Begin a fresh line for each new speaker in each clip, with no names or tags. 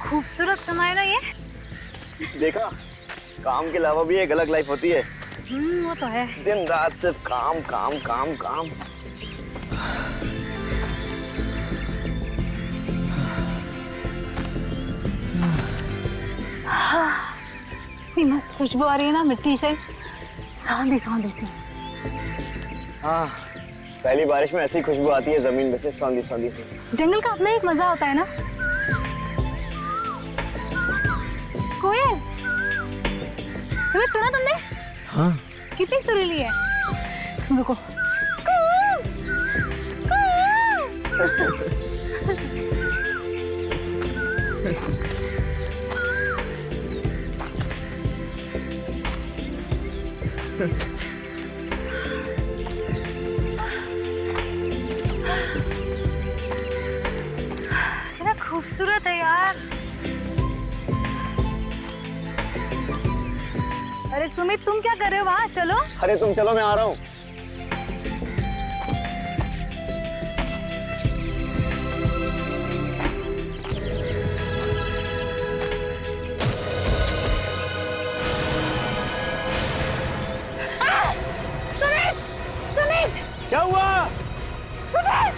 खूबसूरत समय है ना ये।
देखा, काम के अलावा भी एक अलग लाइफ होती है।
वो तो है।
दिन रात सिर्फ काम काम काम काम।
इतनी मस्त खुशबू आ रही है ना मिट्टी से, सौंधी सौंधी सी।
हाँ, पहली बारिश में ऐसी खुशबू आती है जमीन में से, सौंधी सौंधी सी।
जंगल का अपना एक मजा होता है ना। कोयल, सुमित सुना तुमने?
हाँ।
कितनी सुरीली है। तुम रुको। कितना खूबसूरत है यार। अरे सुमित, तुम क्या कर रहे हो वहाँ? चलो।
अरे तुम चलो, मैं आ रहा हूँ।
सुमित! सुमित!
क्या हुआ?
सुमित!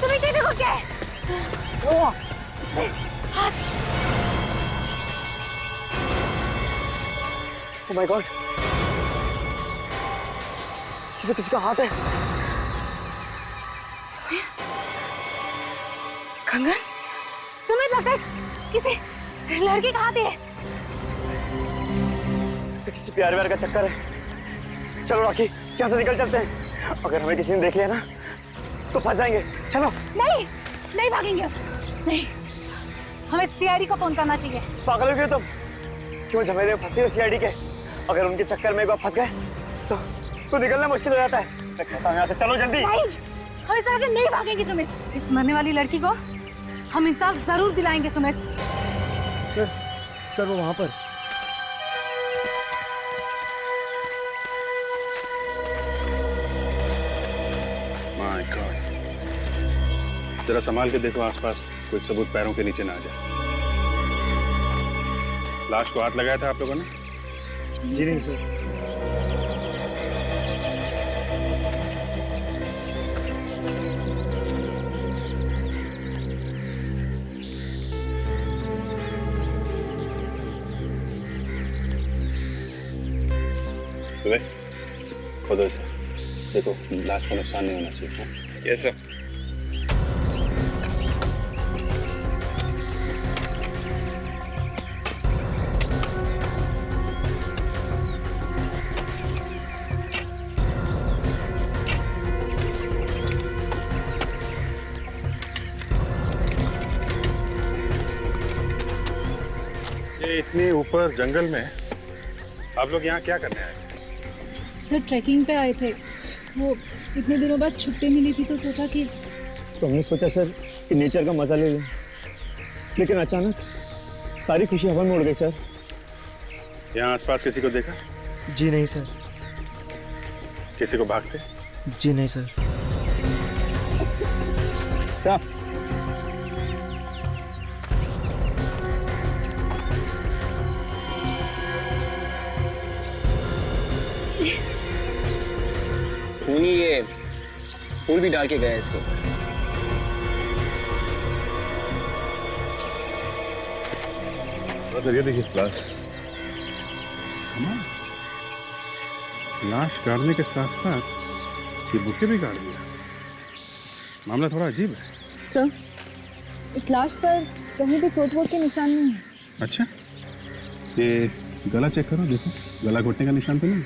सुमित, ये देखो क्या है? हाथ।
Oh my God! ये तो किसी का हाथ है।
कंगन? सुमित, लगता है किसी लड़की का हाथ है।
तो किसी प्यार व्यार का चक्कर है। चलो राखी, यहाँ से निकल चलते हैं। अगर हमें किसी ने देख लिया ना तो फंस जाएंगे। चलो।
नहीं, नहीं भागेंगे। नहीं, हमें सीआईडी को फोन करना चाहिए।
पागल हो गए तुम? क्यों झमेले में फंसे हो सीआईडी के? अगर उनके चक्कर में एक बार फंस गए तो निकलना मुश्किल हो जाता है। मैं कहता हूँ यहाँ से चलो जल्दी।
नहीं, हम इस तरह से नहीं भागेंगे सुमित। इस मरने वाली लड़की को हम इंसाफ जरूर दिलाएंगे सुमित।
सर वो वहाँ पर।
माय गॉड, जरा संभाल के देखो आसपास कोई सबूत पैरों के नीचे ना आ जाए। लाश को हाथ लगाया था आप लोगों ने?
जी नहीं सर।
खुद से देखो, लाश को नुकसान नहीं होना चाहिए। Yes sir. ये इतने ऊपर जंगल में आप लोग यहाँ क्या करने आए?
सर ट्रैकिंग पे आए थे। वो इतने दिनों बाद छुट्टी मिली थी तो सोचा कि
तो हमने सोचा सर कि नेचर का मजा ले लें, लेकिन अचानक सारी खुशी हवा में उड़ गई सर।
यहाँ आसपास किसी को देखा?
जी नहीं सर।
किसी को भागते?
जी नहीं सर।
साहब,
ये फूल भी डाल के गया इसके ऊपर।
सर ये देखिए लाश गाड़ने के साथ साथ ये बुके भी गाड़ दिया। मामला थोड़ा अजीब है।
सर, इस लाश पर कहीं भी चोट वोट के निशान नहीं है।
अच्छा, ये गला चेक करो, देखो गला घुटने का निशान तो नहीं?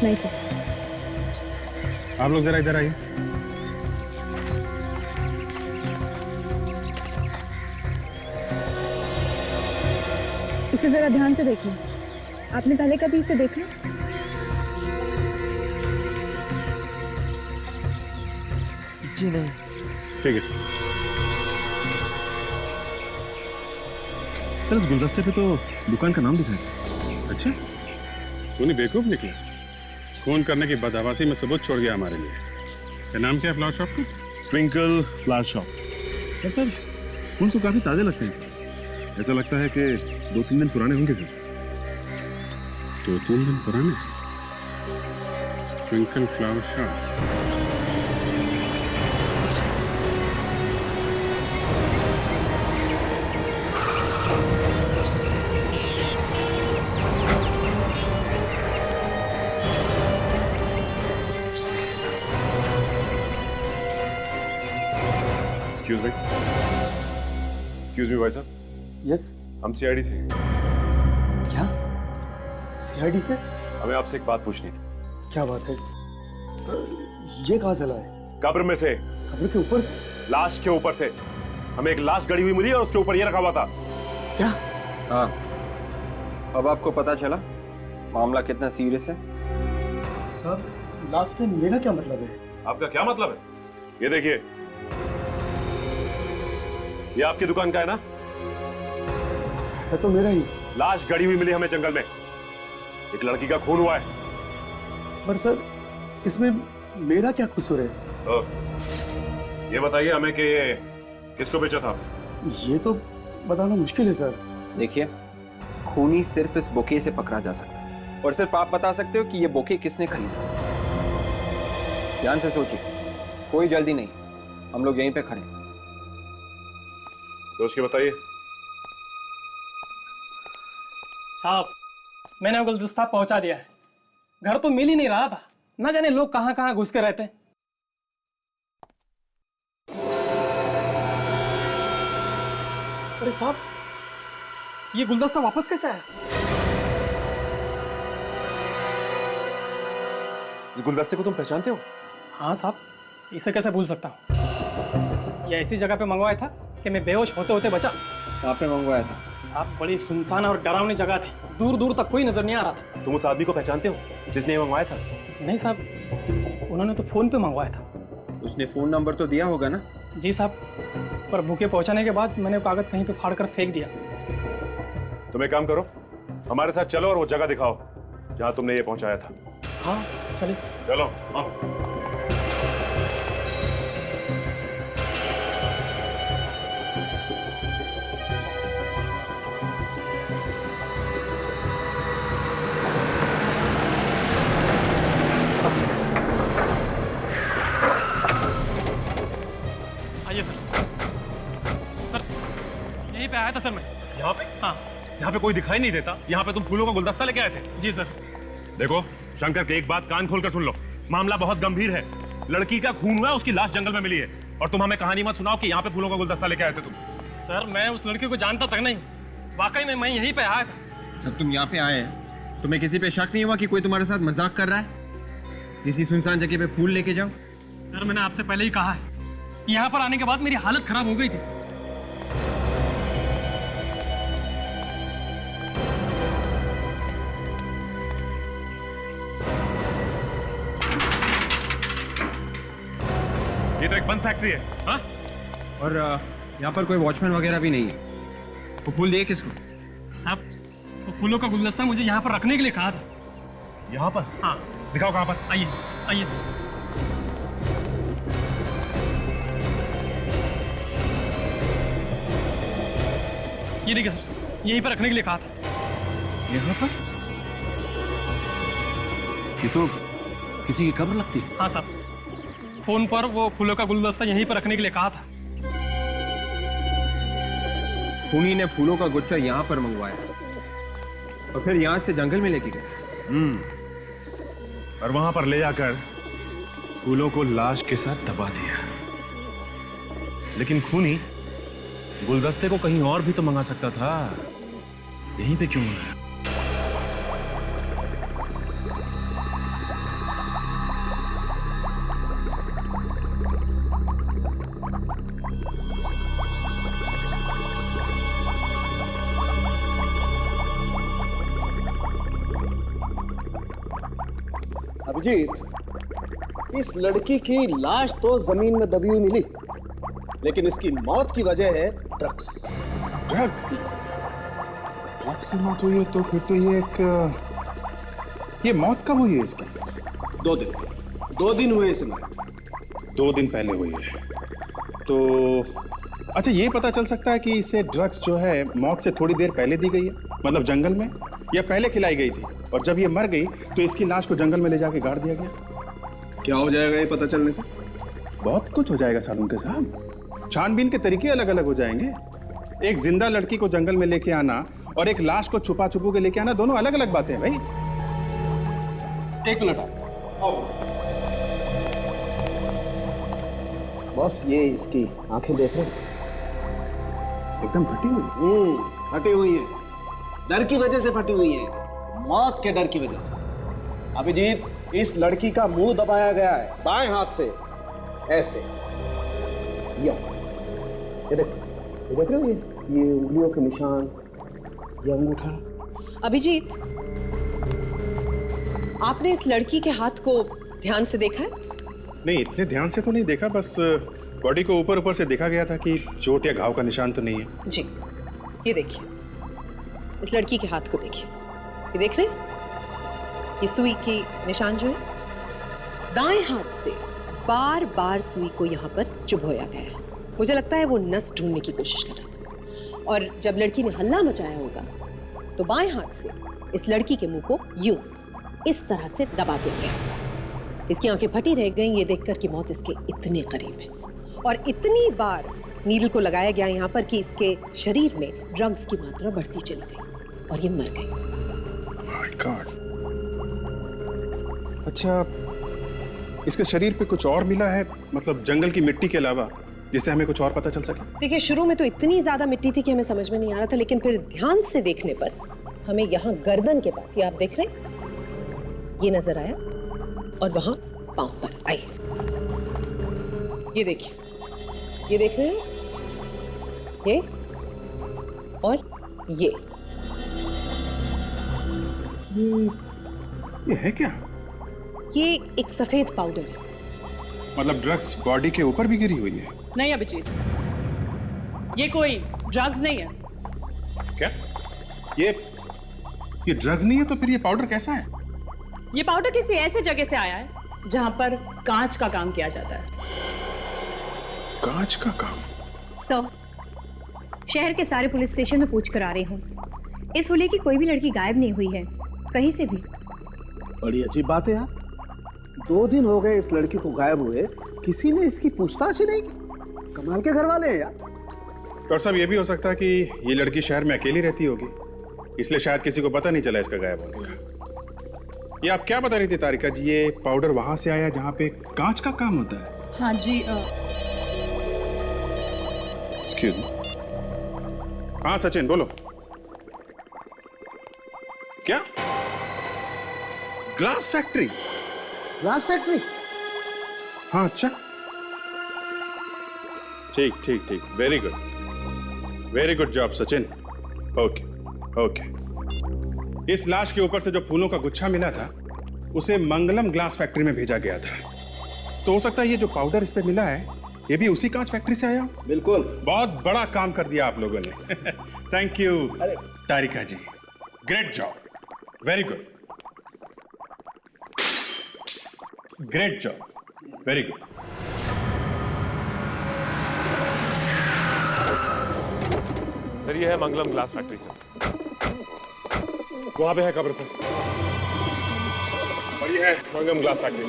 नहीं सर।
आप लोग जरा इधर आइए।
इसे जरा ध्यान से देखिए। आपने पहले कभी इसे देखा?
जी नहीं।
ठीक है सर इस गुलदस्ते पे तो दुकान का नाम लिखा है सर। अच्छा, खूनी बेवकूफ निकला। खून करने की बदहवासी में सबूत छोड़ गया हमारे लिए। क्या नाम क्या है फ्लावर शॉप का? Twinkle flower shop. सर फूल तो काफी ताजे लगते हैं सर। ऐसा लगता है कि 2-3 दिन पुराने होंगे सर। 2-3 दिन पुराने? Twinkle flower shop.
Excuse me. Excuse me, भाई साहब।
यस।
हम सीआईडी से।
क्या? सीआईडी से?
हमें आपसे एक बात पूछनी थी।
क्या बात है? ये कहाँ चला है?
कब्र में से।
कब्र के ऊपर से?
लाश के ऊपर से। हमें एक लाश गड़ी हुई मिली और उसके ऊपर ये रखा हुआ था।
क्या?
हाँ, अब आपको पता चला मामला कितना सीरियस है।
सर, लाश से मेरा क्या मतलब है?
आपका क्या मतलब है? ये देखिए, ये आपकी दुकान का है ना?
है तो मेरा ही।
लाश गड़ी हुई मिली हमें जंगल में। एक लड़की का खून हुआ है।
पर सर, इसमें मेरा क्या कसूर है?
ये बताइए हमें कि ये किसको बेचा था?
ये तो बताना मुश्किल है सर।
देखिए, खूनी सिर्फ इस बुके से पकड़ा जा सकता है और सिर्फ आप बता सकते हो कि ये बुके किसने खरीदा। ध्यान से सोचिए, कोई जल्दी नहीं, हम लोग यहीं पे खड़े हैं।
सोच के बताइए।
साहब, मैंने गुलदस्ता पहुंचा दिया है। घर तो मिल ही नहीं रहा था, ना जाने लोग कहां कहां घुस के रहते हैं। अरे साहब, ये गुलदस्ता वापस कैसे आया?
इस गुलदस्ते को तुम पहचानते हो?
हाँ साहब, इसे कैसे भूल सकता हूँ। ये ऐसी जगह पे मंगवाया था कि मैं बेहोश होते होते बचा।
कहाँ पे मंगवाया था?
साहब, बड़ी सुनसान और डरावनी जगह थी, दूर दूर तक कोई नजर नहीं आ रहा था।
तुम उस आदमी को पहचानते हो जिसने ये मंगवाया था?
नहीं साहब, उन्होंने तो फोन पे मंगवाया था।
उसने फोन नंबर तो दिया होगा ना?
जी साहब, पर बुके पहुंचाने के बाद मैंने कागज कहीं पे फाड़ कर फेंक दिया।
तुम एक काम करो, हमारे साथ चलो और वो जगह दिखाओ जहाँ तुमने ये पहुंचाया था।
हाँ चलिए।
चलो आओ।
आइए सर। सर, यहीं पे आया था सर मैं।
यहाँ पे?
हाँ।
यहाँ पे कोई दिखाई नहीं देता, यहाँ पे तुम फूलों का गुलदस्ता लेके आए थे?
जी सर।
देखो शंकर, के एक बात कान खोलकर सुन लो, मामला बहुत गंभीर है। लड़की का खून हुआ है, उसकी लाश जंगल में मिली है, और तुम हमें कहानी मत सुनाओ कि यहाँ पे फूलों का गुलदस्ता लेके आए थे तुम।
सर, मैं उस लड़की को जानता तक नहीं, वाकई में मैं यहीं पे आया था।
जब तुम यहाँ पे आए हैं, तुम्हें किसी पे शक नहीं हुआ कि कोई तुम्हारे साथ मजाक कर रहा है? किसी सुनसान जगह पे फूल लेके जाओ।
सर, मैंने आपसे पहले ही कहा है, यहाँ पर आने के बाद मेरी हालत खराब हो गई थी।
ये तो एक बंद फैक्ट्री है। हाँ?
और यहाँ पर कोई वॉचमैन वगैरह भी नहीं है। वो फूल दे किसको?
साहब, वो फूलों का गुलदस्ता मुझे यहाँ पर रखने के लिए कहा था।
यहाँ पर?
हाँ।
दिखाओ कहाँ पर।
आइए आइए सर। ये देखिए सर, यहीं पर रखने के लिए कहा था।
यहाँ पर? ये तो किसी की कब्र लगती है।
हाँ साहब, फोन पर वो फूलों का गुलदस्ता यहीं पर रखने के लिए कहा था।
खूनी ने फूलों का गुच्छा यहाँ पर मंगवाया और फिर यहाँ से जंगल में लेके गए।
और वहां पर ले जाकर फूलों को लाश के साथ दबा दिया। लेकिन खूनी गुलदस्ते को कहीं और भी तो मंगा सकता था, यहीं पे क्यों मंगाया?
अभिजीत, इस लड़की की लाश तो जमीन में दबी हुई मिली, लेकिन इसकी मौत की वजह है ड्रग्स।
ड्रग्स?
ड्रग्स से मौत हुई है तो फिर तो ये मौत कब हुई है इसकी?
2 दिन हुए इसे मरे।
2 दिन पहले हुई है तो अच्छा, ये पता चल सकता है कि इसे ड्रग्स जो है मौत से थोड़ी देर पहले दी गई है, मतलब जंगल में, या पहले खिलाई गई थी और जब ये मर गई तो इसकी लाश को जंगल में ले जाके गाड़ दिया गया।
क्या हो जाएगा ये पता चलने से?
बहुत कुछ हो जाएगा सालुंके साहब। छानबीन के तरीके अलग अलग हो जाएंगे। एक जिंदा लड़की को जंगल में लेके आना और एक लाश को छुपा छुपू के लेके आना, दोनों अलग अलग बातें हैं भाई।
1 मिनट आओ। बॉस, ये इसकी आंखें देख रहे हैं?
एकदम फटी हुई।
फटी हुई है, डर की वजह से फटी हुई है, मौत के डर की वजह से। अभिजीत, इस लड़की का मुंह दबाया गया है बाएं हाथ से, ऐसे। ये देख रहे हो, ये उंगलियों के निशान, ये अंगूठा।
अभिजीत, आपने इस लड़की के हाथ को ध्यान से देखा है?
नहीं, इतने ध्यान से तो नहीं देखा, बस बॉडी को ऊपर ऊपर से देखा गया था कि चोट या घाव का निशान तो नहीं है।
जी, ये देखिए, इस लड़की के हाथ को देखिए, ये देख रहे हैं? ये सुई के निशान जो है, दाएं हाथ से बार बार सुई को यहाँ पर चुभोया गया है। मुझे लगता है वो नस ढूंढने की कोशिश कर रहा था, और जब लड़की ने हल्ला मचाया होगा तो बाएं हाथ से इस लड़की के मुंह को यूं इस तरह से दबा दिया गया। इसकी आंखें फटी रह गईं ये देखकर कि मौत इसके इतने करीब है, और इतनी बार नीडल को लगाया गया यहाँ पर कि इसके शरीर में ड्रग्स की मात्रा बढ़ती चली गई और ये मर गई।
My God. अच्छा, इसके शरीर पे कुछ और मिला है, मतलब जंगल की मिट्टी के अलावा, जिससे हमें कुछ और पता चल सके?
देखिए, शुरू में तो इतनी ज्यादा मिट्टी थी कि हमें समझ में नहीं आ रहा था, लेकिन फिर ध्यान से देखने पर हमें यहाँ गर्दन के पास, ये आप देख रहे हैं, ये नजर आया, और वहां पांव पर आई। ये देखिए, ये देख रहे हैं, ये और
ये है क्या?
ये एक सफेद पाउडर है।
मतलब ड्रग्स बॉडी के ऊपर भी गिरी हुई है?
नहीं अभिजीत, ये कोई ड्रग्स नहीं है।
क्या? ये ड्रग्स नहीं है तो फिर ये पाउडर कैसा है?
ये पाउडर किसी ऐसे जगह से आया है जहां पर कांच का काम किया जाता है।
कांच का काम?
सर, शहर के सारे पुलिस स्टेशन में पूछ कर आ रही हूँ। इस होली की कोई भी लड़की गायब नहीं हुई है, कहीं से भी।
बड़ी अजीब बात है यार, 2 दिन हो गए इस लड़की को गायब हुए, किसी ने इसकी पूछताछ ही नहीं की। कमाल के घर वाले हैं यार।
डॉक्टर साहब, ये भी हो सकता है कि ये लड़की शहर में अकेली रहती होगी, इसलिए शायद किसी को पता नहीं चला इसका गायब होने का। ये आप क्या बता रही थी तारिका जी, ये पाउडर वहां से आया जहां पे कांच का काम होता है?
हाँ जी।
Excuse me. हाँ सचिन, बोलो। क्या? Glass factory?
Glass factory?
हाँ, अच्छा, ठीक ठीक ठीक, very good job Sachin. Okay okay. इस लाश के ऊपर से जो फूलों का गुच्छा मिला था उसे मंगलम ग्लास फैक्ट्री में भेजा गया था, तो हो सकता है ये जो पाउडर इस पे मिला है ये भी उसी कांच फैक्ट्री से आया।
बिल्कुल,
बहुत बड़ा काम कर दिया आप लोगों ने। Thank you Tarika ji, great job, very good, great job, very good.
Sir, ये है मंगलम ग्लास फैक्ट्री सर, वहां पे है कब्र सर, और ये है मंगलम ग्लास फैक्ट्री।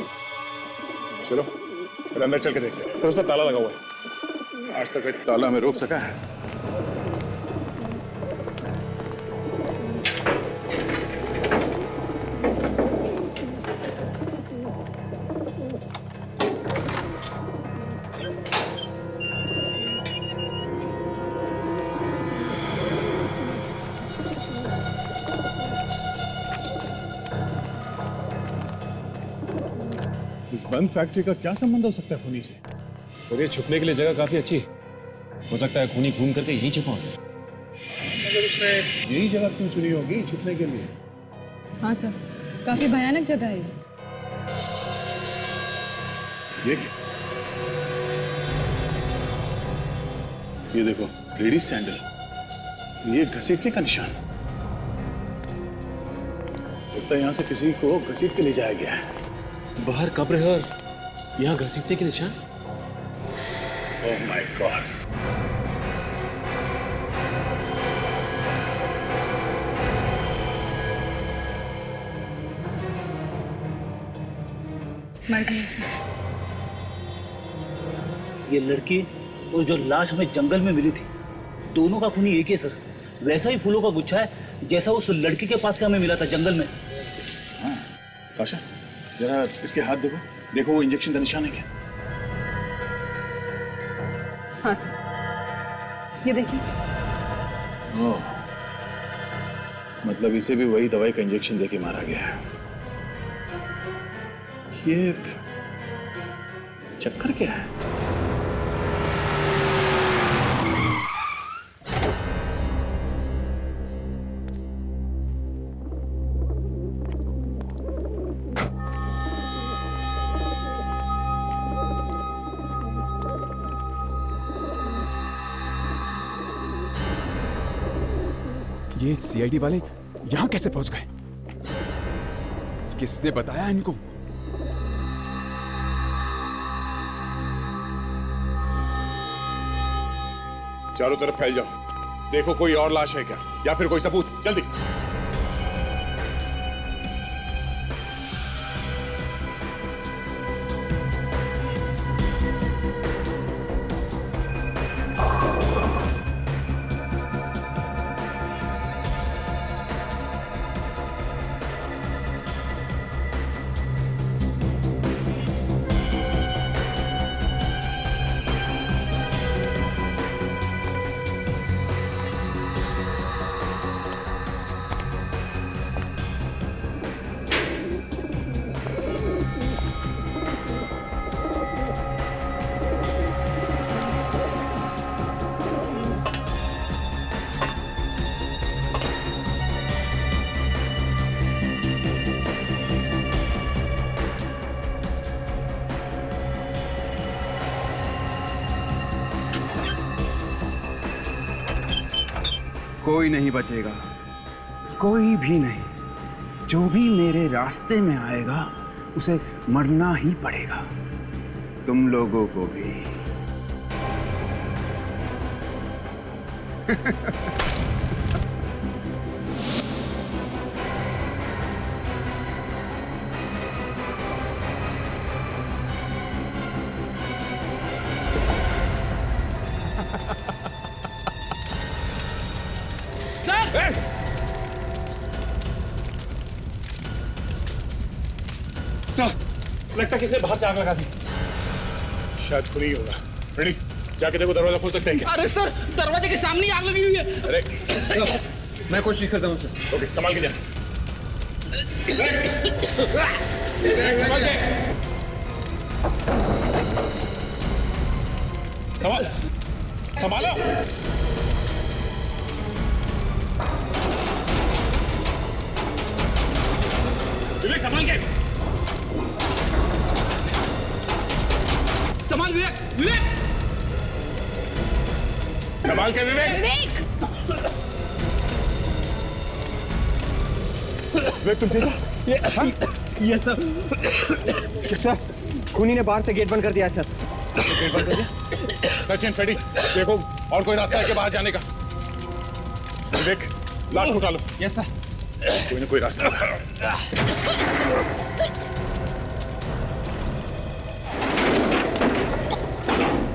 चलो फिर अंदर चल के देखते हैं। सर, उस पर ताला लगा हुआ है।
आज तक कोई ताला में रोक सका है?
इस बंद फैक्ट्री का क्या संबंध हो सकता है खूनी से? सर, ये छुपने के लिए जगह काफी अच्छी है, हो सकता है खूनी घूम करके यहीं छुपा हो सके।
अगर उसने यही जगह क्यों चुनी होगी छुपने के लिए?
हाँ सर, काफी भयानक जगह है
ये देखो, लेडीज सैंडल, ये घसीटने का निशान।
लगता है यहाँ से किसी को घसीट के ले जाया गया है। बाहर कब्र है और यहाँ घसीटने के निशान। Oh my God.
मर गई सर।
ये लड़की और जो लाश हमें जंगल में मिली थी, दोनों का खूनी एक ही है सर। वैसा ही फूलों का गुच्छा है जैसा उस लड़की के पास से हमें मिला था जंगल में।
हाँ ताशा, जरा इसके हाथ देखो, देखो वो इंजेक्शन का निशान है क्या?
हाँ सर, ये देखिए।
ओह, मतलब इसे भी वही दवाई का इंजेक्शन देके मारा गया है। ये चक्कर क्या है?
ये सीआईडी वाले यहां कैसे पहुंच गए? किसने बताया इनको?
चारों तरफ फैल जाओ, देखो कोई और लाश है क्या या फिर कोई सबूत। जल्दी।
कोई नहीं बचेगा, कोई भी नहीं। जो भी मेरे रास्ते में आएगा उसे मरना ही पड़ेगा, तुम लोगों को भी।
सर, लगता किसने बाहर से आग लगा दी। शायद खुद ही होगा। रेडी, जाके देखो दरवाजा खोल सकते हैं क्या?
अरे सर, दरवाजे के सामने ही आग लगी हुई है।
अरे
मैं कोशिश करता हूँ सर।
ओके, संभाल के जाना। संभाल के। संभालो। विवेक, संभाल के।
संभाल विवेक, विवेक।
संभाल के विवेक। विवेक तुम देखा?
ये सर। सर, खूनी ने बाहर से गेट बंद कर दिया है सर।
गेट बंद कर दिया? सचिन, फेडी, देखो और कोई रास्ता है क्या बाहर जाने का? विवेक, लाश को उठा लो।
Yes sir.
कोई ना कोई रास्ता।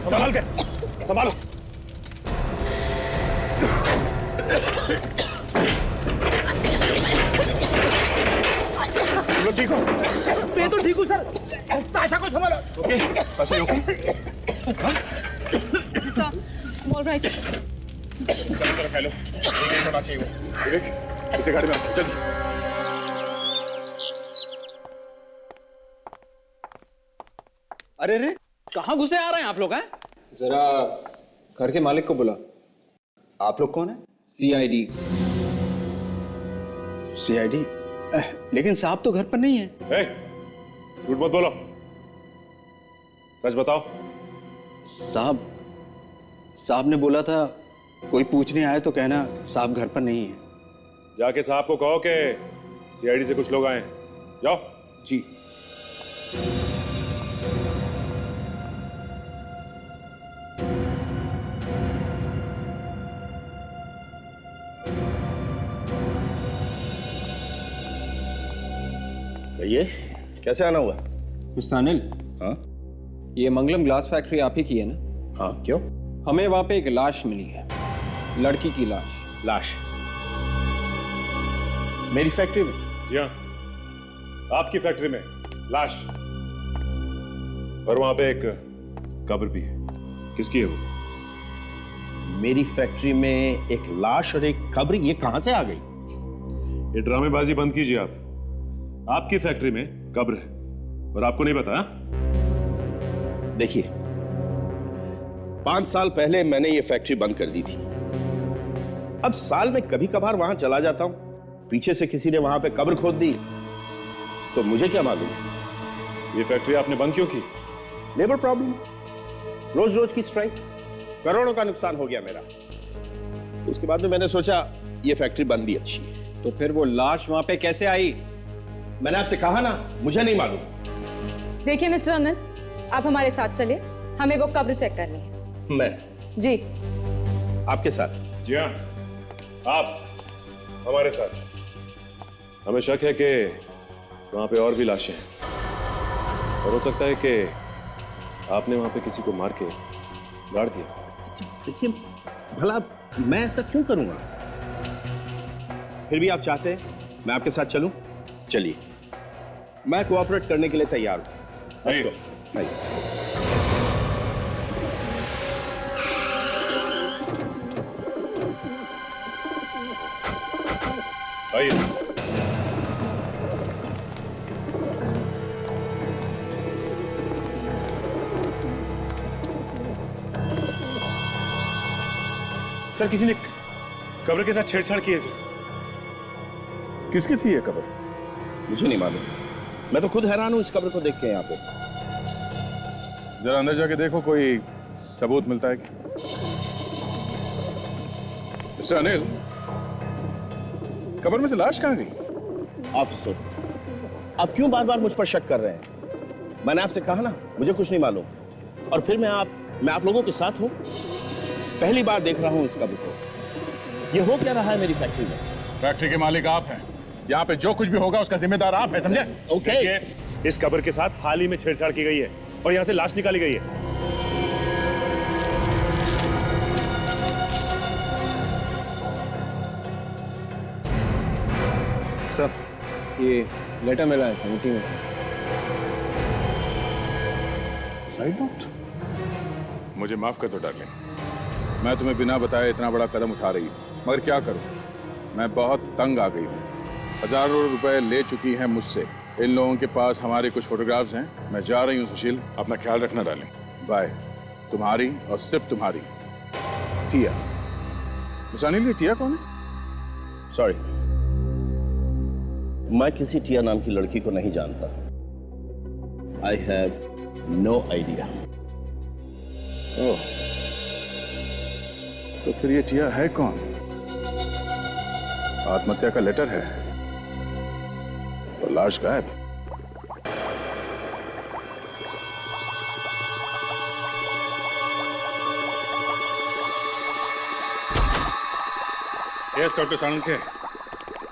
संभाल के, संभालो। तुम लोग ठीक हो?
मैं तो ठीक हूँ सर। ताशा को संभालो।
ओके, ताशा ओके?
ऑलराइट।
चलो तरफ फैलो। एक होना चाहिए वो। विवेक, इसे गाड़ी में आओ, चल।
अरे रे, कहाँ घुसे आ रहे हैं आप लोग? हैं
जरा घर के मालिक को बुला।
आप लोग कौन है?
सीआईडी।
सीआईडी? लेकिन साहब तो घर पर नहीं है।
झूठ मत बोलो, सच बताओ।
साहब ने बोला था कोई पूछने आए तो कहना साहब घर पर नहीं है।
जाके साहब को कहो कि सीआईडी से कुछ लोग आए हैं, जाओ।
जी।
ये कैसे आना हुआ?
मिस्टर अनिल।
हाँ?
ये मंगलम ग्लास फैक्ट्री आप ही की है ना?
हाँ, क्यों?
हमें वहां पे एक लाश मिली है, लड़की की लाश।
लाश मेरी फैक्ट्री में?
जी हाँ, आपकी फैक्ट्री में लाश, और वहां पे एक कब्र भी है। किसकी है वो?
मेरी फैक्ट्री में एक लाश और एक कब्र, ये कहां से आ गई?
ये ड्रामेबाजी बंद कीजिए आप। आपकी फैक्ट्री में कब्र है और आपको नहीं पता?
देखिए, 5 साल पहले मैंने ये फैक्ट्री बंद कर दी थी। अब साल में कभी कभार वहां चला जाता हूं, पीछे से किसी ने वहां पे कब्र खोद दी, तो मुझे क्या मालूम?
ये फैक्ट्री आपने बंद क्यों की?
लेबर प्रॉब्लम, रोज रोज की स्ट्राइक, करोड़ों का नुकसान हो गया मेरा। उसके बाद में मैंने सोचा ये फैक्ट्री बंद भी अच्छी है।
तो फिर वो लाश वहां पे कैसे आई?
मैंने आपसे कहा ना, मुझे नहीं मालूम।
देखिए मिस्टर अनिल, आप हमारे साथ चलिए, हमें वो कब्र चेक करनी है।
मैं?
जी।
आपके साथ?
जी हाँ, आप हमारे साथ। हमें शक है कि वहां पे और भी लाशें हैं, और हो सकता है कि आपने वहां पे किसी को मार के गाड़ दिया।
देखिए, भला मैं ऐसा क्यों करूंगा? फिर भी आप चाहते हैं मैं आपके साथ चलूं? चलिए, मैं कोऑपरेट करने के लिए तैयार हूं।
नहीं। आइए।
सर, किसी ने कब्र के साथ छेड़छाड़ की है सर।
किसकी थी ये कब्र? मुझे नहीं मालूम, मैं तो खुद हैरान हूं इस कब्र को देख के। यहाँ पे
जरा अंदर जाके देखो, कोई सबूत मिलता है कि? मिस्टर अनिल, कब्र में से लाश कहाँ गई?
ऑफिसर, आप क्यों बार बार मुझ पर शक कर रहे हैं? मैंने आपसे कहा ना, मुझे कुछ नहीं मालूम। और फिर मैं आप लोगों के साथ हूं। पहली बार देख रहा हूं इस कब्र को। ये हो क्या रहा है मेरी फैक्ट्री में?
फैक्ट्री के मालिक आप हैं। यहाँ पे जो कुछ भी होगा उसका जिम्मेदार आप हैं, समझे?
ओके।
इस कब्र के साथ हाल ही में छेड़छाड़ की गई है और यहाँ से लाश निकाली गई है।
सर, ये लेटर मिला है समिति में।
Side note? मुझे माफ कर दो डार्लिंग, मैं तुम्हें बिना बताए इतना बड़ा कदम उठा रही हूँ, मगर क्या करूँ, मैं बहुत तंग आ गई हूँ। हजारों रुपए ले चुकी हैं मुझसे। इन लोगों के पास हमारे कुछ फोटोग्राफ्स हैं। मैं जा रही हूँ सुशील, अपना ख्याल रखना डार्लिंग। बाय। तुम्हारी और सिर्फ तुम्हारी, टिया। अनिल, ये टिया कौन है?
सॉरी, मैं किसी टिया नाम की लड़की को नहीं जानता। I have no idea.
Oh, तो फिर ये टिया है कौन? आत्महत्या का लेटर है और लाश गायब। यस डॉक्टर साळुंखे,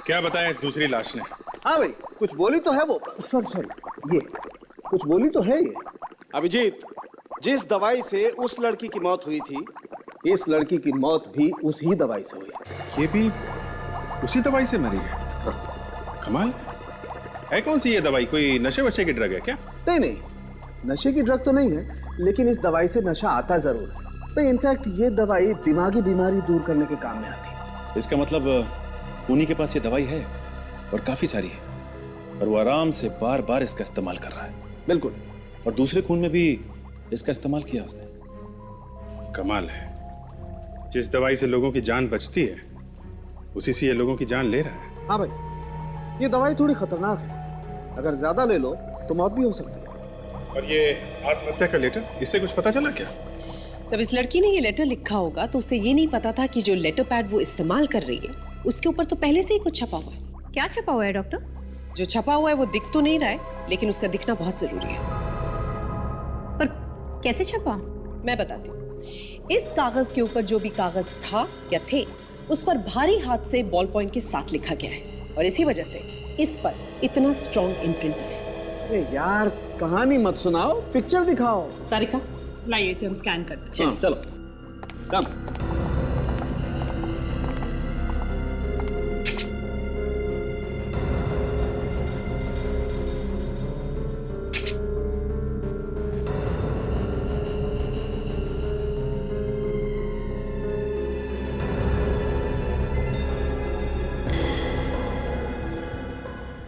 क्या बताया इस दूसरी लाश ने?
हाँ भाई, कुछ बोली तो है वो। सॉरी, ये कुछ बोली तो है ये।
अभिजीत, जिस दवाई से उस लड़की की मौत हुई थी,
इस लड़की की मौत भी उसी दवाई से हुई।
ये भी उसी दवाई से मरी है? कमाल है। कौन सी ये दवाई? कोई नशे वशे की ड्रग है क्या?
नहीं, नशे की ड्रग तो नहीं है, लेकिन इस दवाई से नशा आता जरूर है भाई। इनफैक्ट ये दवाई दिमागी बीमारी दूर करने के काम में आती है।
इसका मतलब खूनी के पास ये दवाई है और काफी सारी है, और वो आराम से बार बार इसका इस्तेमाल कर रहा है।
बिल्कुल।
और दूसरे खून में भी इसका इस्तेमाल किया उसने।
कमाल है, जिस दवाई से लोगों की जान बचती है उसी से ये लोगों की जान ले रहा है।
हाँ भाई, ये दवाई थोड़ी खतरनाक है, अगर ज्यादा ले लो तो मौत भी हो सकती है।
और ये आत्महत्या का लेटर, इससे कुछ पता चला क्या?
जब इस लड़की ने ये लेटर लिखा होगा तो उसे ये नहीं पता था कि जो लेटर पैड वो इस्तेमाल कर रही है उसके ऊपर तो पहले से ही कुछ छपा हुआ है।
क्या छपा हुआ है डॉक्टर?
जो छपा हुआ है वो दिख तो नहीं रहा है, लेकिन उसका दिखना बहुत जरूरी है।
पर कैसे छपा?
मैं बताती हूँ। इस कागज के ऊपर जो भी कागज था या थे, उस पर भारी हाथ से बॉल पॉइंट के साथ लिखा गया है, और इसी वजह से इस पर इतना स्ट्रॉन्ग इम्प्रिंट है।
अरे यार, कहानी मत सुनाओ, पिक्चर दिखाओ।
तारिका, लाइए इसे हम स्कैन करते हैं।
चलो कम।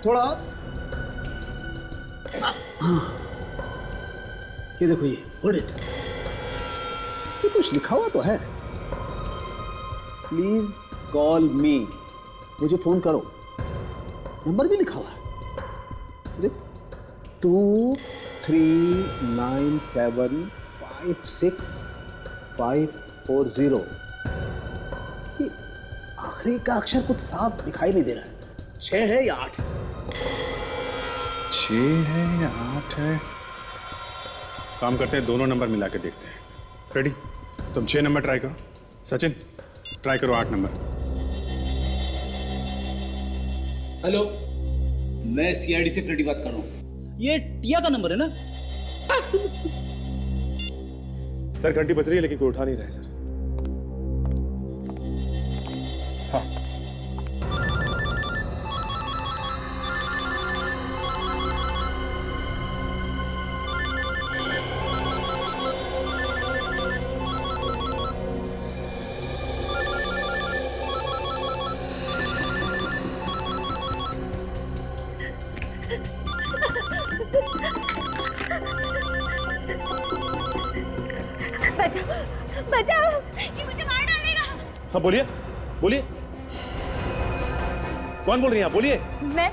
थोड़ा ये देखो, ये होल्ड इट। ये कुछ लिखा हुआ तो है। प्लीज कॉल मी, मुझे फोन करो। नंबर भी लिखा हुआ है, देख 23975650। ये आखिरी का अक्षर कुछ साफ दिखाई नहीं दे रहा है। 6 है या 8 है?
6 है या 8 है? काम करते हैं, दोनों नंबर मिला के देखते हैं। रेडी? तुम 6 नंबर ट्राई करो। सचिन ट्राई करो 8 नंबर।
हेलो, मैं सीआईडी से फ्रेडी बात कर रहा हूँ। ये टिया का नंबर है ना?
सर घंटी बज रही है लेकिन कोई उठा नहीं रहा है सर। हाँ।
बचाओ, ये मुझे मार डालेगा।
हाँ बोलिए, बोलिए। कौन बोल रही हैं आप? बोलिए।
मैं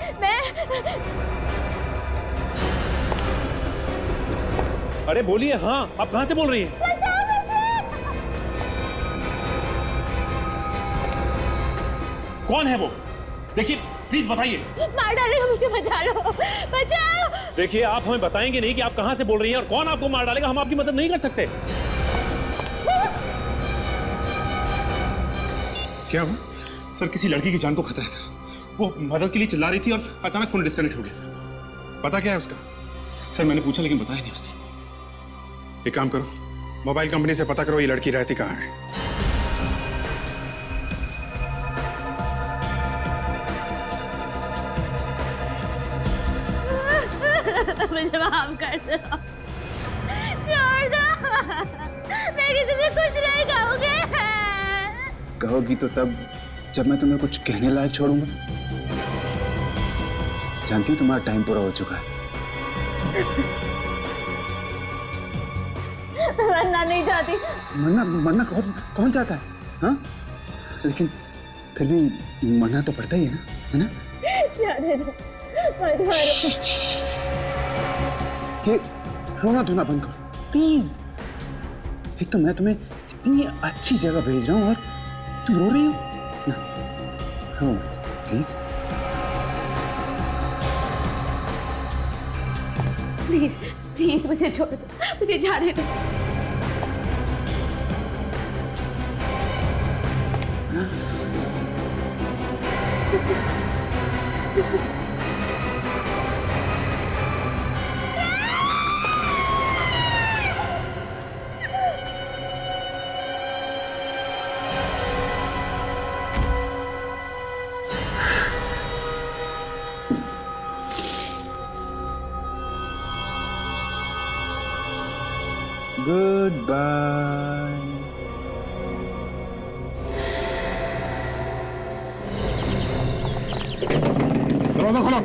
अरे बोलिए। हाँ, आप कहाँ से बोल रही हैं? कौन है वो? देखिए प्लीज बताइए।
मार डालेगा मुझे, बचा लो, बचाओ।
देखिए आप हमें बताएंगे नहीं कि आप कहाँ से बोल रही हैं और कौन आपको मार डालेगा, हम आपकी मदद नहीं कर सकते। क्या हुआ?
सर किसी लड़की की जान को खतरा है सर। वो मदद के लिए चिल्ला रही थी और अचानक फोन डिस्कनेक्ट हो गया सर। पता क्या है उसका? सर मैंने पूछा लेकिन बताया नहीं उसने। एक काम करो, मोबाइल कंपनी से पता करो ये लड़की रहती कहाँ है।
मुझे माफ कर दो, छोड़ दो, मैं किसी से कुछ नहीं कहूँगी।
कहोगी तो तब जब मैं तुम्हें कुछ कहने लायक छोड़ूंगा। जानती हूँ तुम्हारा टाइम पूरा हो चुका है।
मरना नहीं चाहती।
मरना कौन चाहता है? हाँ, लेकिन फिर भी मरना तो पड़ता ही है ना?
जाने दो, मत मारो।
ये रोना धोना बंद करो प्लीज। एक तो मैं तुम्हें इतनी अच्छी जगह भेज रहा हूँ और तुम रो रही हो ना। रो प्लीज
प्लीज प्लीज मुझे छोड़ दो, मुझे जाने दो।
Goodbye.
दरवाजा खोलो।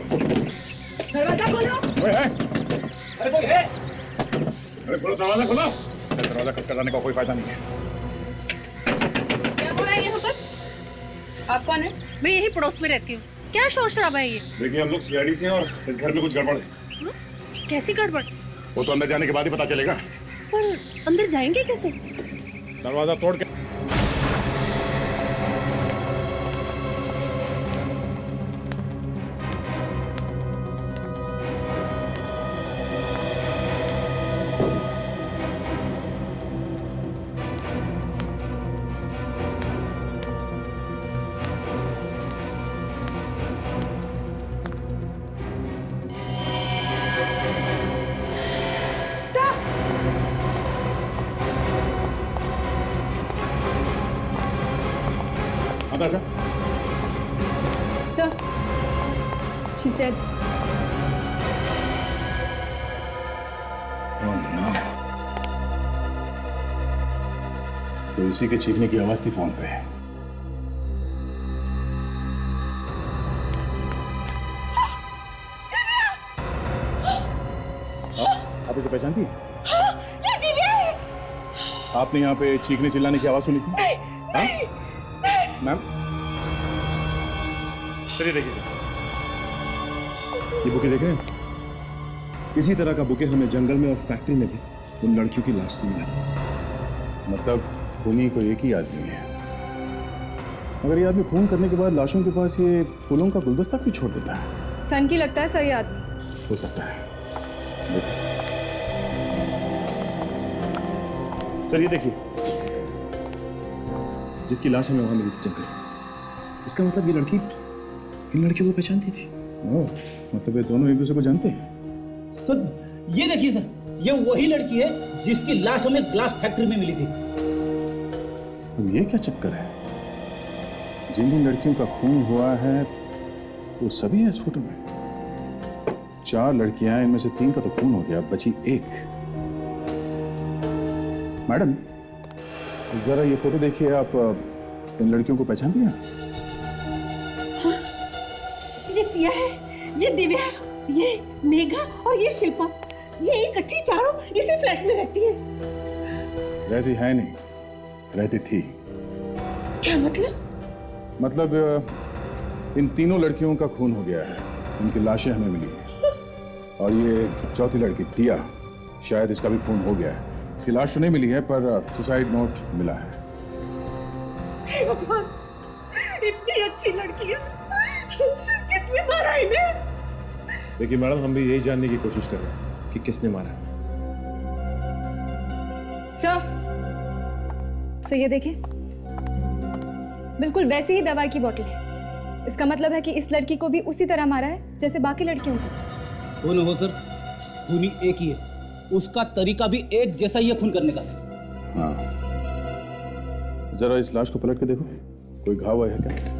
दरवाजा खोलो।
ओए है? अरे कोई है? अरे खोलो दरवाजा खोलो। दरवाजा खटखटाने जाने का कोई फायदा नहीं है।
क्या हो रहा है यहाँ पर? आप कौन है? मैं यही पड़ोस में रहती हूँ। क्या शोर शराबा है ये?
देखिए हम लोग सीआईडी से हैं और इस घर में कुछ गड़बड़ है।
कैसी गड़बड़?
वो तो अंदर जाने के बाद ही पता चलेगा।
पर अंदर जाएंगे कैसे?
दरवाजा तोड़ के।
माता का
सर, शी इज डेड।
तो इसी के चीखने की आवाज थी फोन पे। आप इसे पहचानती हैं?
ये दिव्या है।
आपने यहाँ पे चीखने चिल्लाने की आवाज सुनी थी? मैम चलिए देखिए सर, ये बुके देख रहे हैं? इसी तरह का बुके हमें जंगल में और फैक्ट्री में भी उन लड़कियों की लाश से मिला था सर। मतलब खूनी को एक ही आदमी है। अगर ये आदमी खून करने के बाद लाशों के पास ये फूलों का गुलदस्ता क्यों छोड़ देता है?
सन की लगता है सही आदमी।
हो सकता है। सर ये देखिए, जिसकी लाश हमें वहां मिली थी जंगल, इसका मतलब ये लड़की इन लड़कियों को पहचानती थी। मतलब ये दोनों एक दूसरे को जानते हैं।
सर ये देखिए सर, ये वही लड़की है जिसकी लाश हमें ग्लास फैक्ट्री में मिली थी।
अब ये क्या चक्कर है? जिन जिन लड़कियों का खून हुआ है वो सभी हैं इस फोटो में। 4 लड़कियां हैं, इनमें से 3 का तो खून हो गया, बची 1। मैडम जरा ये फोटो देखिए, आप इन लड़कियों को पहचानती हैं?
हाँ, ये पिया है, ये दिव्या, ये मेघा और ये शिल्पा, ये इकट्ठी चारों इसी फ्लैट में रहती है।
रहती है नहीं, रहती थी।
क्या मतलब?
मतलब इन तीनों लड़कियों का खून हो गया है, उनकी लाशें हमें मिली हैं। और ये चौथी लड़की टिया, शायद इसका भी खून हो गया है। इसकी लाश तो नहीं मिली है पर सुसाइड नोट मिला है।
हे भगवान, इतनी अच्छी लड़की है, किसने मारा इन्हें?
देखिए मैडम, हम भी यही जानने की कोशिश कर रहे हैं कि किसने मारा।
सर ये देखिए, बिल्कुल वैसी ही दवाई की बोतल है। इसका मतलब है कि इस लड़की को भी उसी तरह मारा है जैसे बाकी लड़कियों को।
हो न हो सर, खूनी एक ही है, उसका तरीका भी एक जैसा ही है खून करने का।
हाँ, जरा इस लाश को पलट के देखो, कोई घाव है क्या?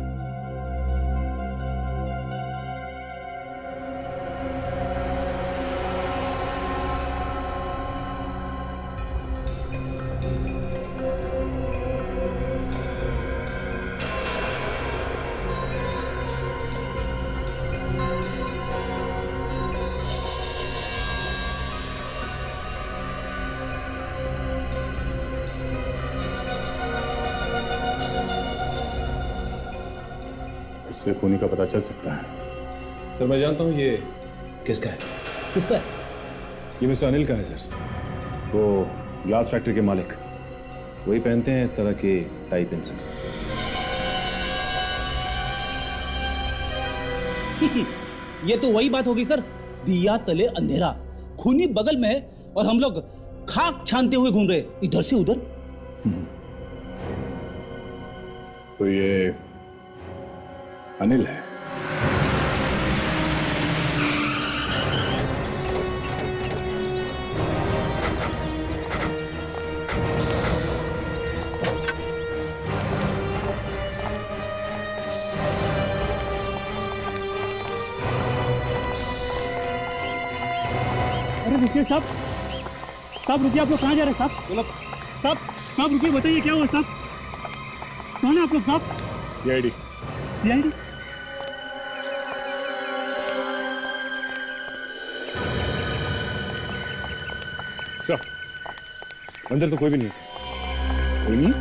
इससे खूनी का पता चल सकता है। सर मैं जानता हूँ ये किसका है।
किसका है?
ये मिस्टर अनिल का है सर, वो ग्लास फैक्ट्री के मालिक। वही पहनते हैं इस तरह के टाई पेंसिल।
ये तो वही बात होगी सर, दिया तले अंधेरा। खूनी बगल में है और हम लोग खाक छानते हुए घूम रहे इधर से उधर।
तो ये अनिल है।
अरे रुकिए साहब, साहब रुकिए, आप लोग कहाँ जा रहे हैं साहब? बोलो साहब, साहब रुकिए, बताइए क्या हुआ साहब? कौन है आप लोग साहब?
सीआईडी।
सीआईडी?
सर अंदर तो कोई भी नहीं है सर। कोई नहीं?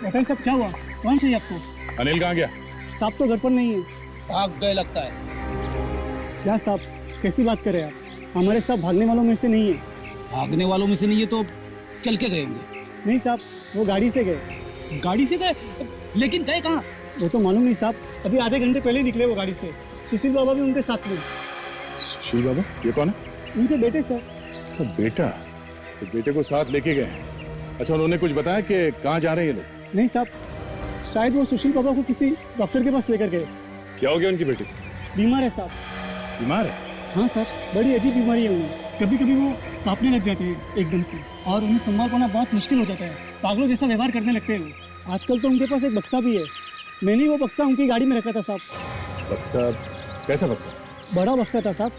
बताइए साहब क्या हुआ, कौन चाहिए आपको?
अनिल कहाँ गया?
साहब तो घर पर नहीं है।
भाग गए लगता है।
क्या साहब, कैसी बात कर रहे हैं आप? हमारे साहब भागने वालों में से नहीं है।
भागने वालों में से नहीं है तो चल के गए होंगे।
नहीं साहब, वो गाड़ी से गए।
गाड़ी से गए? लेकिन गए कहाँ?
वो तो मालूम नहीं साहब, अभी आधे घंटे पहले निकले वो गाड़ी से। सुशील बाबा भी उनके साथ में।
सुशील बाबा? ये कौन है?
उनके बेटे सर।
तो बेटा, तो बेटे को साथ लेके गए। अच्छा, उन्होंने कुछ बताया कि कहाँ जा रहे हैं ये लोग?
नहीं साहब, शायद वो सुशील बाबा को किसी डॉक्टर के पास लेकर गए।
क्या हो गया उनकी बेटी?
बीमार है साहब।
बीमार है?
हाँ साहब, बड़ी अजीब बीमारी है उन्हें। कभी कभी वो कांपने लग जाते हैं एकदम से, और उन्हें संभाल पाना बहुत मुश्किल हो जाता है। पागलों जैसा व्यवहार करने लगते हैं वो। आजकल तो उनके पास एक बक्सा भी है। मैंने वो बक्सा उनकी गाड़ी में रखा था साहब।
बक्सा? कैसा बक्सा?
बड़ा बक्सा था साहब।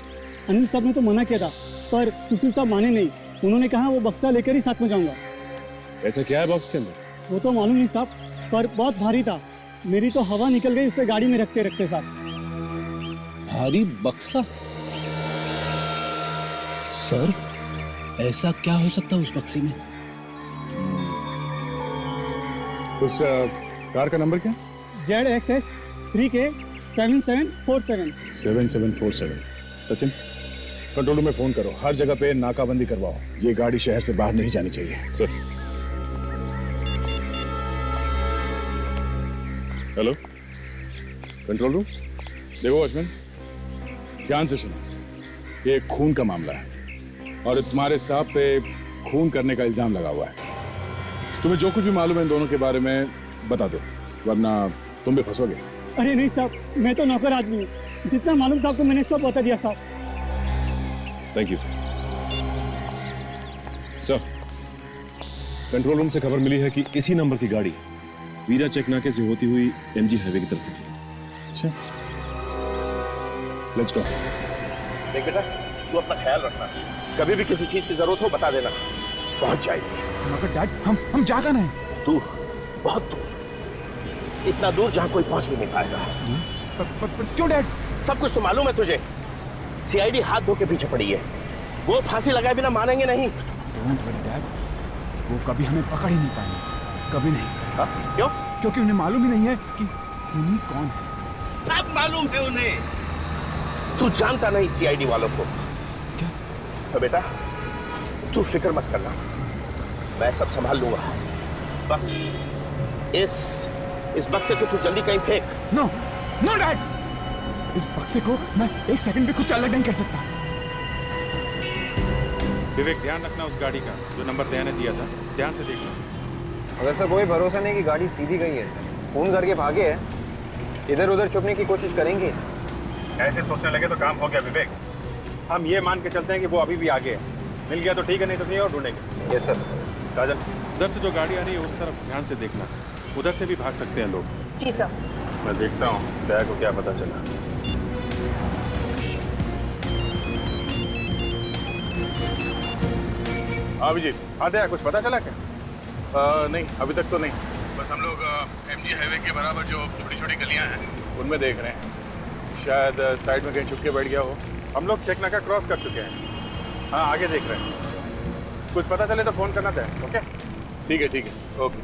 अनिल साहब ने तो मना किया था, पर सुशील साहब माने नहीं। उन्होंने कहा वो बक्सा लेकर ही साथ में जाऊंगा।
ऐसा क्या है बॉक्स के अंदर?
वो तो मालूम नहीं साहब, पर बहुत भारी था। मेरी तो हवा निकल गई उसे गाड़ी में रखते रखते साहब।
भारी बक्सा? सर, ऐसा क्या हो सकता है उस बक्से में?
उस कार का नंबर क्या?
ZXS 3K 7747।
7747। Sachin, control room में फोन करो, हर जगह पे नाकाबंदी करवाओ। ये गाड़ी शहर से बाहर नहीं जानी चाहिए। सर। Hello, control room. देखो वॉचमैन, ध्यान से सुनो, ये खून का मामला है और तुम्हारे साहब पे खून करने का इल्जाम लगा हुआ है। तुम्हें जो कुछ भी मालूम है इन दोनों के बारे में बता दो, वरना तुम भी फंसोगे।
अरे नहीं साहब, मैं तो नौकर आदमी हूँ। जितना मालूम था आपको मैंने सब बता दिया साहब।
Thank you sir. Control room से खबर मिली है कि इसी नंबर की गाड़ी वीरा चेक नाके से होती हुई MG हाईवे की तरफ निकली। अच्छा, लेट्स गो।
देख बेटा, तू अपना ख्याल रखना, कभी भी किसी चीज की जरूरत हो बता देना, पहुंच जाएगी।
मगर डैड, हम जा कहाँ है?
दूर, बहुत दूर, इतना दूर जहां कोई पहुंच भी नहीं पाएगा।
पर क्यों डैड?
सब कुछ तो मालूम है तुझे। CID हाथ धो के पीछे पड़ी है। वो फांसी लगाए बिना मानेंगे नहीं।
डोंट वरी डैड, वो कभी हमें पकड़ ही नहीं पाएंगे, कभी नहीं।
हा? क्यों?
क्योंकि उन्हें मालूम ही नहीं है कि खूनी कौन है।
सब मालूम है उन्हें। तू जानता नहीं CID वालों को।
क्या?
तो बेटा, तू फिक्र मत करना, मैं सब संभाल लूंगा। बस इस बक्से को तू जल्दी कहीं फेंक।
नो नो डैड, इस बक्से को मैं एक सेकंड भी कुछ अलग नहीं कर सकता।
विवेक, ध्यान रखना उस गाड़ी का, जो नंबर दया ने दिया था, ध्यान से देखना।
अगर सर कोई भरोसा नहीं कि गाड़ी सीधी गई है सर, फोन करके भागे है, इधर उधर छुपने की कोशिश करेंगे सर।
ऐसे सोचने लगे तो काम हो गया विवेक। हम ये मान के चलते हैं कि वो अभी भी आगे है। मिल गया तो ठीक है, नहीं तो कहीं और ढूंढेंगे।
Yes sir.
राजन,
उधर से जो गाड़ी आ रही है उस तरफ ध्यान से देखना, उधर से भी भाग सकते हैं लोग।
जी सर।
मैं देखता हूँ दया को क्या पता चला। हाँ अभिजीत, हाँ दया, कुछ पता चला क्या? नहीं, अभी तक तो नहीं। बस हम लोग MG हाईवे के बराबर जो छोटी छोटी गलियां हैं उनमें देख रहे हैं। शायद साइड में कहीं छुप के बैठ गया हो। हम लोग चेक नाका क्रॉस कर चुके हैं। हाँ, आगे देख रहे हैं। कुछ पता चले तो फोन करना था। ओके, ठीक है, ओके।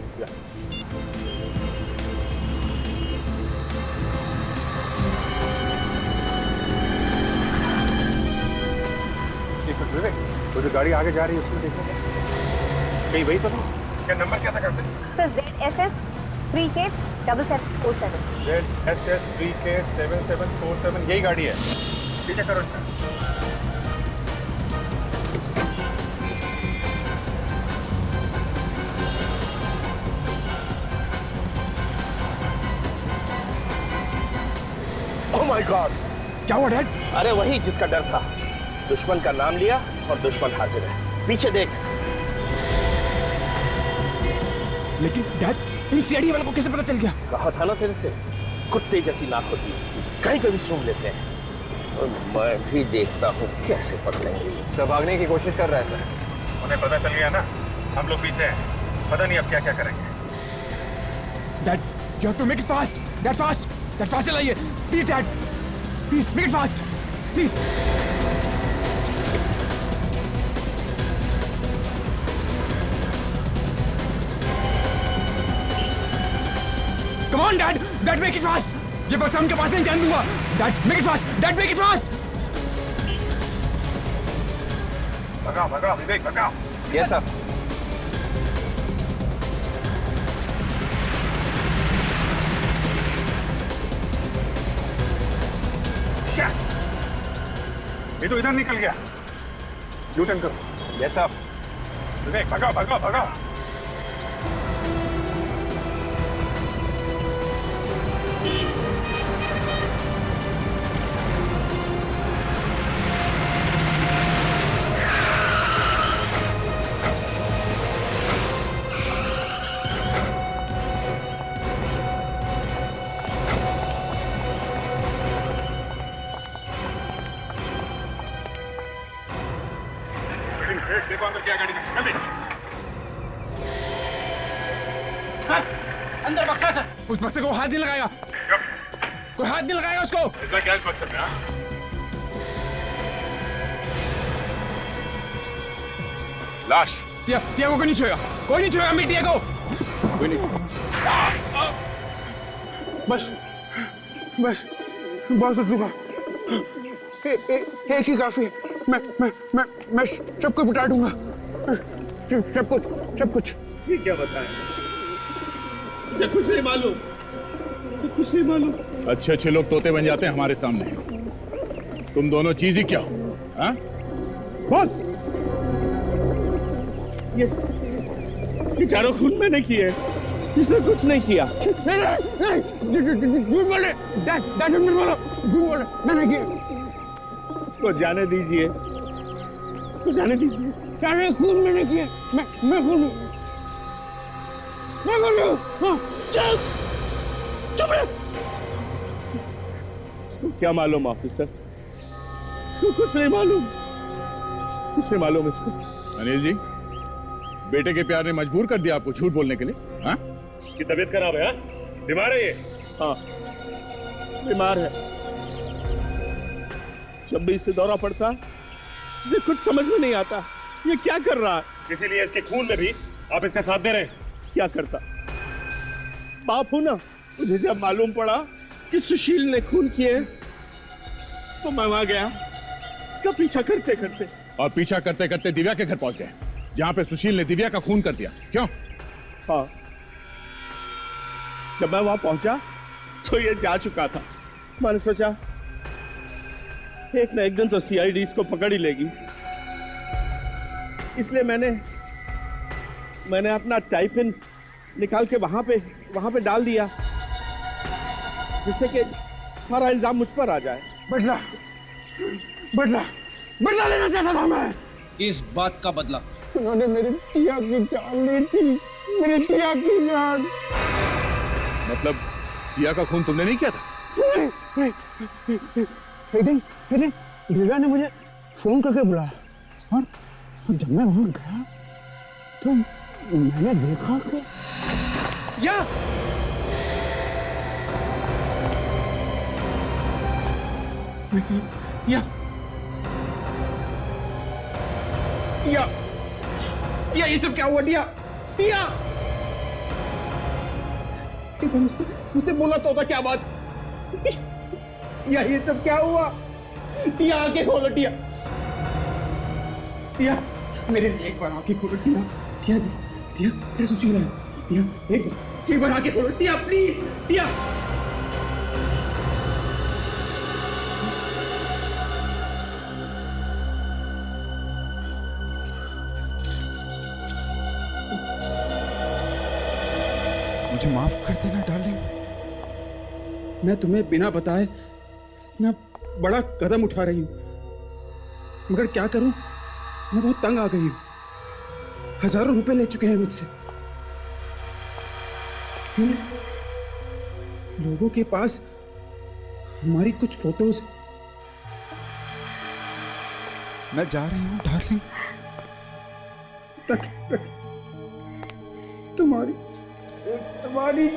विवेक, वो जो गाड़ी आगे जा रही है उसमें देखो कहीं वही तो नहीं। क्या नंबर क्या था करते?
Sir ZSS 3K 7747।
ZSS 3K 7747, यही गाड़ी है। ठीक है, करो इसका।
ओह माय गॉड,
क्या हुआ डैड?
अरे वही जिसका डर था। दुश्मन का नाम लिया और दुश्मन हाजिर है। पीछे देख।
लेकिन डैड, इन CID वालों को कैसे पता चल गया?
कहा था ना तेरे से, कुत्ते जैसी नाक होती है, कहीं पे भी सूंघ लेते हैं। और मैं भी देखता हूँ कैसे पकड़ेंगे।
सब भागने की कोशिश कर रहा है सर।
उन्हें पता चल गया ना, हम लोग पीछे हैं। पता नहीं अब क्या क्या करेंगे।
Dad, you have to make it fast. Dad, fast. Dad, fast चलाइए. Please, Dad. Please, make it fast. Please. Come on, Dad. Dad, make it fast. ये बक्सा उनके पास नहीं जाने दूंगा. Dad, make it fast. Dad, make it fast.
भगाओ विवेक, भगाओ।
Yes sir.
ये तो इधर निकल गया। U-turn करो।
Yes sir.
विवेक, भगाओ। देखो अंदर क्या गाड़ी में, जल्दी।
अंदर बक्सा सर।
उस बक्से को हाथ नहीं लगाएगा, कोई हाथ नहीं लगाएगा उसको।
ऐसा क्या इस बक्से में? हाँ? लाश।
टिया को कोई नहीं छुएगा, कोई नहीं छुएगा टिया को।
कोई नहीं।
बस बस बहुत हो चुका, एक ही काफी है। मैं सब कुछ बता दूंगा, सब कुछ।
ये क्या बताएं? मुझे कुछ नहीं मालूम, मुझे कुछ नहीं मालूम।
अच्छे अच्छे लोग तोते बन जाते हैं हमारे सामने। तुम दोनों चीज ही क्या हो? हाँ? बोल।
ये चारों खून मैंने किए, इसने कुछ नहीं किया।
झूठ बोले, झूठ बोले, मैंने किया।
इसको जाने दीजिए, इसको जाने दीजिए।
सारे खून मैंने किए, मैं खून
चुप चुप रहे। इसको क्या मालूम ऑफिसर, इसको कुछ नहीं मालूम, कुछ नहीं मालूम इसको।
अनिल जी, बेटे के प्यार ने मजबूर कर दिया आपको झूठ बोलने के लिए? हाँ? की तबीयत खराब है? बीमार है ये?
हाँ बीमार है, जब भी इसे दौरा पड़ता इसे कुछ समझ में नहीं आता ये क्या कर रहा है।
इसीलिए इसके खून में भी आप इसका साथ दे रहे हैं।
क्या करता, बाप हूं ना, मुझे जब मालूम पड़ा कि सुशील ने खून किए तो मैं वहां गया इसका पीछा करते करते,
और पीछा करते करते दिव्या के घर पहुंच गए, जहां पे सुशील ने दिव्या का खून कर दिया। क्यों?
हाँ, जब मैं वहां पहुंचा तो ये जा चुका था। मैंने सोचा एक ना एक दिन तो सीआईडी इसको पकड़ ही लेगी, इसलिए मैंने अपना टाइपिन निकाल के वहां पे डाल दिया, जिससे कि सारा इल्जाम मुझ पर आ जाए।
बदला लेना चाहता था मैं।
किस बात का बदला?
उन्होंने मेरी टिया की जान ली थी, मेरी टिया की जान।
मतलब टिया का खून तुमने नहीं किया था?
एक दिन दिव्या ने मुझे फोन करके बुलाया, और जब मैं वहां गया तो मैंने देखा कि
टिया ये सब क्या हुआ? टिया मुझसे बोला तो होता क्या बात। टिया ये सब क्या हुआ? टिया आंखें खोलो, टिया मेरे लिए एक बार आंखें खोलो। टिया सुशील है। टिया एक बार आंखें खोलो, टिया प्लीज। टिया
मुझे माफ कर देना डार्लिंग, मैं तुम्हें बिना बताए इतना बड़ा कदम उठा रही हूं, मगर क्या करूं, मैं बहुत तंग आ गई हूं। हजारों रुपए ले चुके हैं मुझसे। इन लोगों के पास हमारी कुछ फोटोज। मैं जा रही हूं डार्लिंग, तक तुम्हारी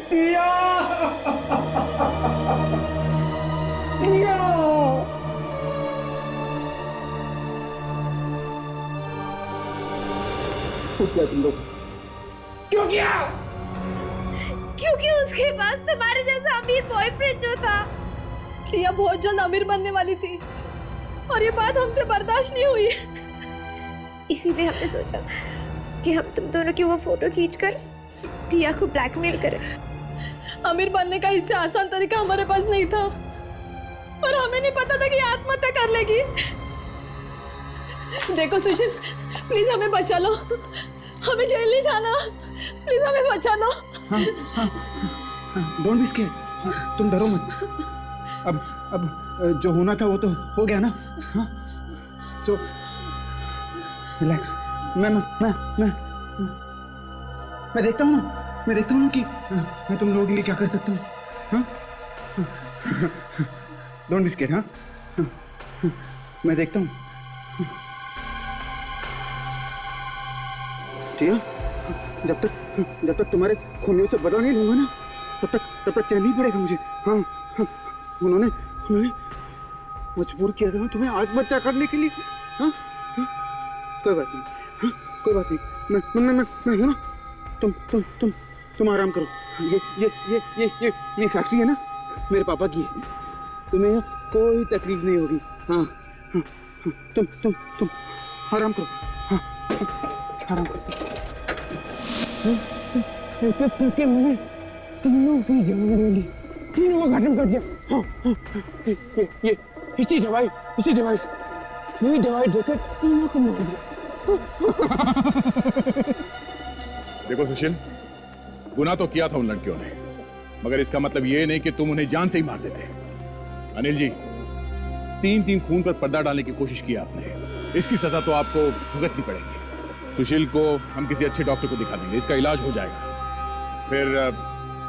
टिया।
क्या तुम लोग
क्यों किया?
क्योंकि उसके पास तुम्हारे जैसा अमीर बॉयफ्रेंड जो था।
टिया बहुत जल्द अमीर बनने वाली थी और ये बात हमसे बर्दाश्त नहीं हुई,
इसीलिए हमने सोचा कि हम तुम दोनों की वो फोटो खींचकर टिया को ब्लैकमेल करें।
अमीर बनने का इससे आसान तरीका हमारे पास नहीं था, पर हमें नहीं पता था कि आत्महत्या कर लेगी। देखो सुशील, प्लीज हमें बचा लो, हमें जेल नहीं जाना, प्लीज हमें बचा लो।
डोंट बी स्केयर्ड, तुम डरो मत। अब जो होना था वो तो हो गया ना। हाँ, सो रिलैक्स। मैं देखता हूँ ना कि मैं तुम लोगों के लिए क्या कर सकता हूँ। Don't be scared. हाँ, मैं देखता हूँ। किया। जब तक तुम्हारे खूनियों से बदला नहीं लूंगा ना, तब तक चैन नहीं पड़ेगा मुझे। हाँ, हाँ, उन्होंने मजबूर किया था तुम्हें आत्महत्या करने के लिए। हाँ, हाँ, कोई बात नहीं, हाँ, कोई बात नहीं, मैं हूँ ना। तुम आराम करो। ये फैक्ट्री है ना, मेरे पापा की है, तुम्हें कोई तकलीफ नहीं होगी। हाँ, हाँ, हाँ, तुम आराम करो। हाँ, आराम करो। मैंने तीनों की जान ले ली, तीनों का खत्म कर दिया। हाँ, हाँ, ये इसी दवाई यही दवाई देकर तीनों को मार दिया।
देखो सुशील, गुनाह तो किया था उन लड़कियों ने, मगर इसका मतलब ये नहीं कि तुम उन्हें जान से ही मार देते। अनिल जी, 3 खून पर पर्दा डालने की कोशिश की आपने, इसकी सजा तो आपको भुगतनी पड़ेगी। सुशील को हम किसी अच्छे डॉक्टर को दिखा देंगे, इसका इलाज हो जाएगा, फिर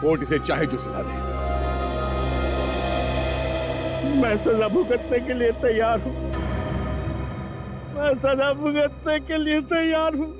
कोर्ट इसे चाहे जो सजा दे।
मैं सजा भुगतने के लिए तैयार हूँ, मैं सजा भुगतने के लिए तैयार हूँ।